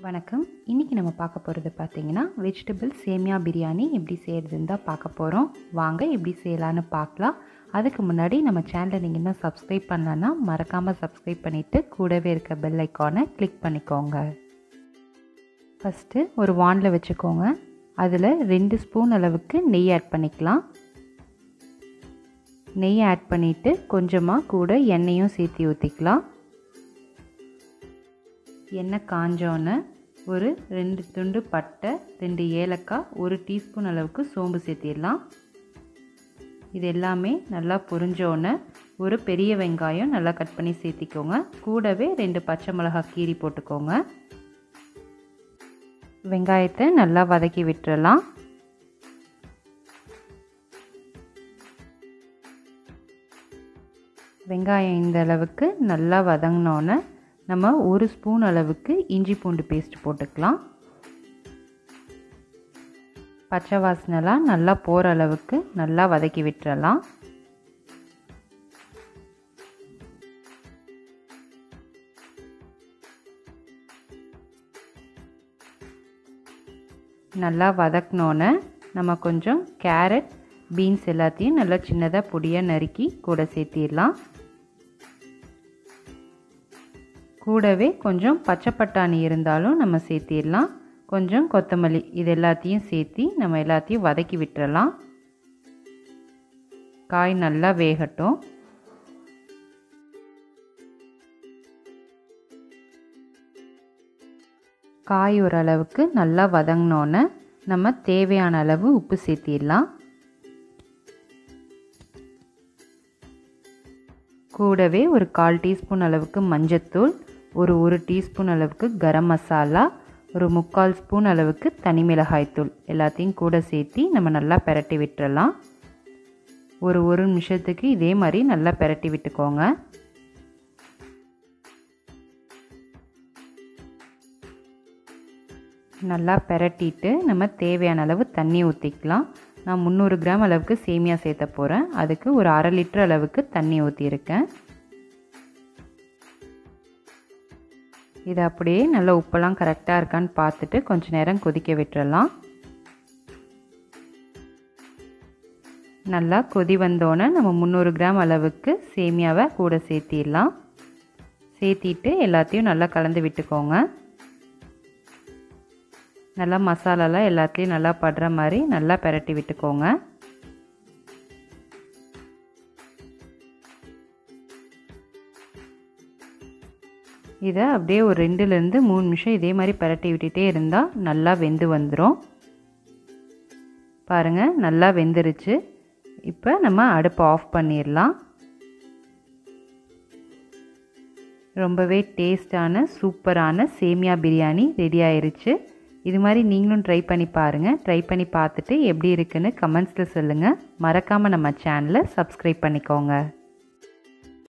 வணக்கம். இன்றைக்கி நம்ம பார்க்க போகிறது பார்த்திங்கன்னா வெஜிடபிள் சேமியா பிரியாணி எப்படி செய்கிறதுன்னு தான் பார்க்க போகிறோம். வாங்க எப்படி செய்யலான்னு பார்க்கலாம். அதுக்கு முன்னாடி நம்ம சேனலை நீங்கள் இன்னும் சப்ஸ்கிரைப் பண்ணலன்னா மறக்காமல் சப்ஸ்கிரைப் பண்ணிவிட்டு கூடவே இருக்க பெல் ஐக்கானை கிளிக் பண்ணிக்கோங்க. ஃபஸ்ட்டு ஒரு வானில் வச்சுக்கோங்க. அதில் 2 ஸ்பூன் அளவுக்கு நெய் ஆட் பண்ணிக்கலாம். நெய் ஆட் பண்ணிவிட்டு கொஞ்சமாக கூட எண்ணெயும் சேர்த்து ஊற்றிக்கலாம். எண்ணெய் காஞ்சோன்னு ஒரு 2 துண்டு பட்டை, 2 ஏலக்காய், 1 டீஸ்பூன் அளவுக்கு சோம்பு சேர்த்திடலாம். இது எல்லாமே நல்லா பொரிஞ்சோன்னு ஒரு பெரிய வெங்காயம் நல்லா கட் பண்ணி சேர்த்திக்கோங்க. கூடவே 2 பச்சை மிளகாய் கீரி போட்டுக்கோங்க. வெங்காயத்தை நல்லா வதக்கி விட்டுறலாம். வெங்காயம் இந்த அளவுக்கு நல்லா வதங்கினோன்னு நம்ம 1 ஸ்பூன் அளவுக்கு இஞ்சி பூண்டு பேஸ்ட் போட்டுக்கலாம். பச்சை வாசனைலாம் நல்லா போகிற அளவுக்கு நல்லா வதக்கி விட்டுறலாம். நல்லா வதக்கினோன்னு நம்ம கொஞ்சம் கேரட், பீன்ஸ் எல்லாத்தையும் நல்லா சின்னதாக பொடியாக நறுக்கி கூட சேர்த்திடலாம். கூடவே கொஞ்சம் பச்சை பட்டாணி இருந்தாலும் நம்ம சேர்த்திடலாம். கொஞ்சம் கொத்தமல்லி, இது எல்லாத்தையும் சேர்த்தி நம்ம எல்லாத்தையும் வதக்கி விட்டுறலாம். காய் நல்லா வேகட்டும். காய் ஓரளவுக்கு நல்லா வதங்கினோன்னு நம்ம தேவையான அளவு உப்பு சேர்த்திடலாம். கூடவே ஒரு 1/4 டீஸ்பூன் அளவுக்கு மஞ்சத்தூள், ஒரு டீஸ்பூன் அளவுக்கு கரம் மசாலா, ஒரு 3/4 ஸ்பூன் அளவுக்கு தனி மிளகாய்த்தூள் எல்லாத்தையும் கூட சேர்த்தி நம்ம நல்லா பெரட்டி விட்டுறலாம். ஒரு நிமிஷத்துக்கு இதே மாதிரி நல்லா பெரட்டி விட்டுக்கோங்க. நல்லா பெரட்டிட்டு நம்ம தேவையான அளவு தண்ணி ஊற்றிக்கலாம். நான் 300 கிராம் அளவுக்கு சேமியா சேர்த்த போகிறேன். அதுக்கு ஒரு 1/2 லிட்டர் அளவுக்கு தண்ணி ஊற்றியிருக்கேன். இதை அப்படியே நல்லா உப்பெல்லாம் கரெக்டாக இருக்கான்னு பார்த்துட்டு கொஞ்சம் நேரம் கொதிக்க விட்டுறலாம். நல்லா கொதி வந்தோன்னே நம்ம 300 கிராம் அளவுக்கு சேமியாவை கூட சேர்த்திடலாம். சேர்த்திட்டு எல்லாத்தையும் நல்லா கலந்து விட்டுக்கோங்க. நல்லா மசாலாலாம் எல்லாத்துலேயும் நல்லா படுற மாதிரி நல்லா பெரட்டி விட்டுக்கோங்க. இதை அப்படியே ஒரு 2லேருந்து 3 நிமிஷம் இதே மாதிரி பெரட்டி விட்டுட்டே இருந்தால் நல்லா வெந்து வந்துடும். பாருங்கள், நல்லா வெந்துருச்சு. இப்போ நம்ம அடுப்பை ஆஃப் பண்ணிடலாம். ரொம்பவே டேஸ்டான சூப்பரான சேமியா பிரியாணி ரெடி ஆயிருச்சு. இது மாதிரி நீங்களும் ட்ரை பண்ணி பாருங்கள். ட்ரை பண்ணி பார்த்துட்டு எப்படி இருக்குன்னு கமெண்ட்ஸில் சொல்லுங்கள். மறக்காமல் நம்ம சேனலை சப்ஸ்கிரைப் பண்ணிக்கோங்க.